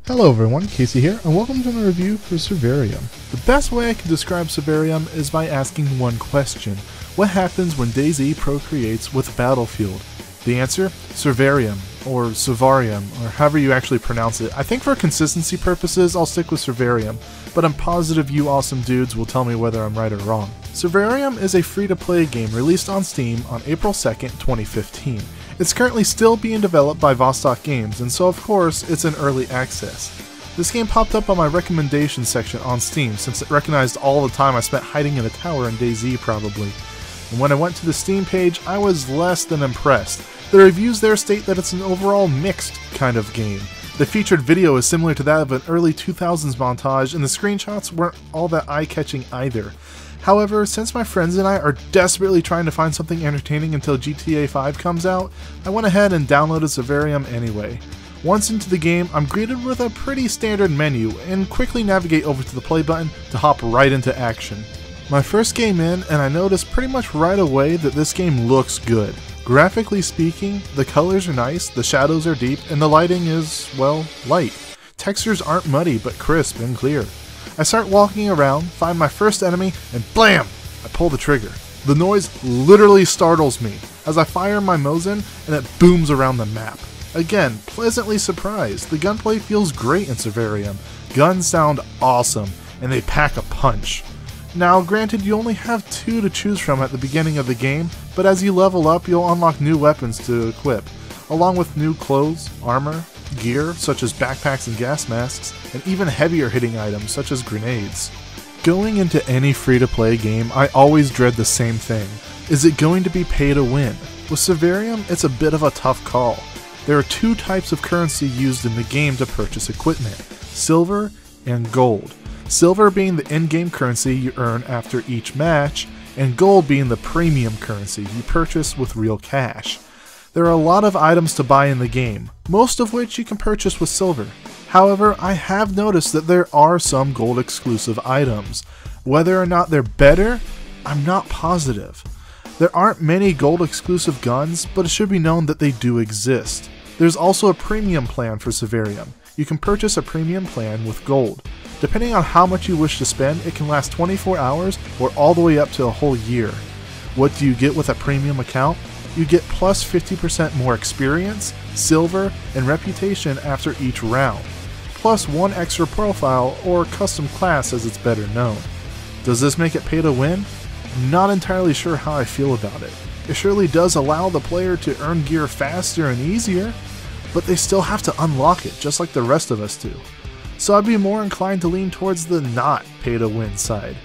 Hello everyone, Casey here, and welcome to my review for Survarium. The best way I can describe Survarium is by asking one question. What happens when DayZ procreates with Battlefield? The answer? Survarium, or Survarium, or however you actually pronounce it. I think for consistency purposes, I'll stick with Survarium, but I'm positive you awesome dudes will tell me whether I'm right or wrong. Survarium is a free-to-play game released on Steam on April 2nd, 2015. It's currently still being developed by Vostok Games, and so of course, it's in early access. This game popped up on my recommendations section on Steam since it recognized all the time I spent hiding in a tower in DayZ probably. And when I went to the Steam page, I was less than impressed. The reviews there state that it's an overall mixed kind of game. The featured video is similar to that of an early 2000s montage, and the screenshots weren't all that eye-catching either. However, since my friends and I are desperately trying to find something entertaining until GTA 5 comes out, I went ahead and downloaded Survarium anyway. Once into the game, I'm greeted with a pretty standard menu, and quickly navigate over to the play button to hop right into action. My first game in, and I noticed pretty much right away that this game looks good. Graphically speaking, the colors are nice, the shadows are deep, and the lighting is, well, light. Textures aren't muddy, but crisp and clear. I start walking around, find my first enemy, and BLAM! I pull the trigger. The noise literally startles me as I fire my Mosin and it booms around the map. Again, pleasantly surprised. The gunplay feels great in Survarium. Guns sound awesome, and they pack a punch. Now, granted, you only have 2 to choose from at the beginning of the game, but as you level up, you'll unlock new weapons to equip, along with new clothes, armor, gear such as backpacks and gas masks, and even heavier hitting items such as grenades. Going into any free-to-play game, I always dread the same thing. Is it going to be pay to win? With Survarium, it's a bit of a tough call. There are 2 types of currency used in the game to purchase equipment: silver and gold. Silver being the in-game currency you earn after each match, and gold being the premium currency you purchase with real cash. There are a lot of items to buy in the game, most of which you can purchase with silver. However, I have noticed that there are some gold exclusive items. Whether or not they're better, I'm not positive. There aren't many gold exclusive guns, but it should be known that they do exist. There's also a premium plan for Survarium. You can purchase a premium plan with gold. Depending on how much you wish to spend, it can last 24 hours or all the way up to a whole year. What do you get with a premium account? You get plus 50% more experience, silver, and reputation after each round, plus 1 extra profile or custom class as it's better known. Does this make it pay to win? I'm not entirely sure how I feel about it. It surely does allow the player to earn gear faster and easier, but they still have to unlock it just like the rest of us do. So I'd be more inclined to lean towards the not pay to win side,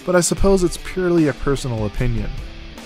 but I suppose it's purely a personal opinion.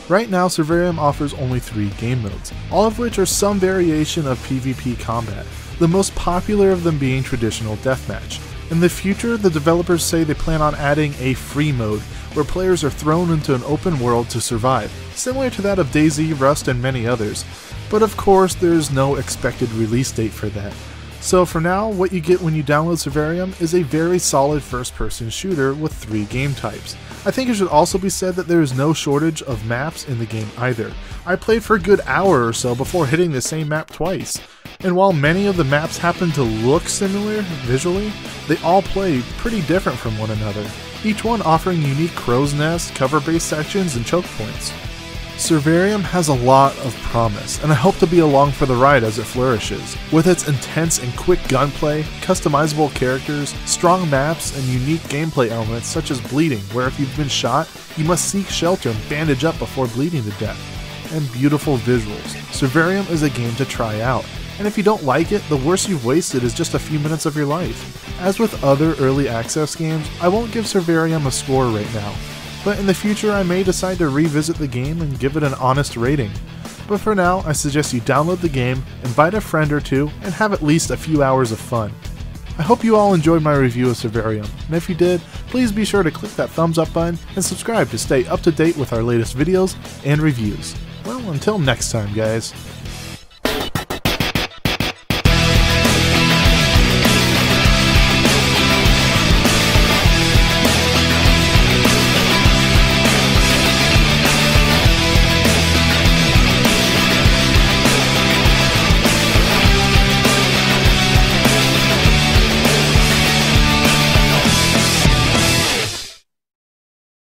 Right now, Survarium offers only 3 game modes, all of which are some variation of PvP combat, the most popular of them being traditional deathmatch. In the future, the developers say they plan on adding a free mode, where players are thrown into an open world to survive, similar to that of DayZ, Rust, and many others. But of course, there's no expected release date for that. So for now, what you get when you download Survarium is a very solid first-person shooter with 3 game types. I think it should also be said that there is no shortage of maps in the game either. I played for a good hour or so before hitting the same map twice, and while many of the maps happen to look similar visually, they all play pretty different from one another, each one offering unique crow's nest, cover-based sections, and choke points. Survarium has a lot of promise, and I hope to be along for the ride as it flourishes. With its intense and quick gunplay, customizable characters, strong maps, and unique gameplay elements such as bleeding, where if you've been shot, you must seek shelter and bandage up before bleeding to death, and beautiful visuals, Survarium is a game to try out. And if you don't like it, the worst you've wasted is just a few minutes of your life. As with other early access games, I won't give Survarium a score right now, but in the future I may decide to revisit the game and give it an honest rating. But for now, I suggest you download the game, invite a friend or 2, and have at least a few hours of fun. I hope you all enjoyed my review of Survarium, and if you did, please be sure to click that thumbs up button and subscribe to stay up to date with our latest videos and reviews. Well, until next time guys.